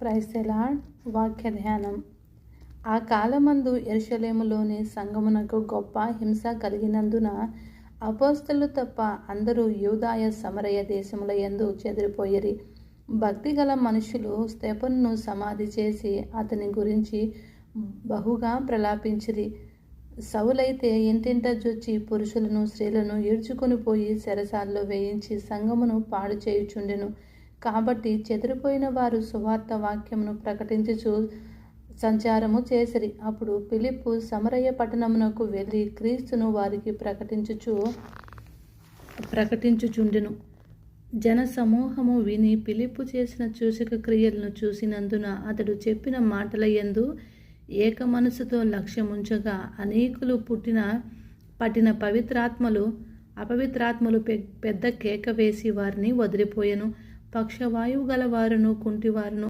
Praise the lord. వాక్య ధ్యానం. ఆ కాలమందు యెరూషలేములోని సంఘమునకు గొప్ప హింస కలిగినందున అపోస్తలులు తప్ప అందరూ యూదాయ సమరయ దేశముల యందు చెదిరిపోయిరి. భక్తిగల మనుషులు స్తెఫనును సమాధి చేసి అతని గురించి బహుగా ప్రలాపించిరి. సౌలైతే ఇంటింట జొచ్చి పురుషులను స్త్రీలను ఈడ్చుకొని పోయి చెరసాల్లో వేయించి సంఘమును పాడు చేయుచుండెను. కాబట్టి చెదిరిపోయిన వారు సువార్త వాక్యమును ప్రకటించుచు సంచారము చేసిరి. అప్పుడు ఫిలిప్పు సమరయ పట్టణమునకు వెళ్ళి క్రీస్తును వారికి ప్రకటించుచుండెను. జన సమూహము విని ఫిలిప్పు చేసిన సూచక క్రియలను చూసినందున అతడు చెప్పిన మాటల యందు ఏక మనసుతో లక్ష్యముంచగా అనేకులు పట్టిన అపవిత్రాత్మలు పెద్ద కేక వేసి వారిని వదిలిపోయెను. పక్షవాయువు గల వారును కుంటివారును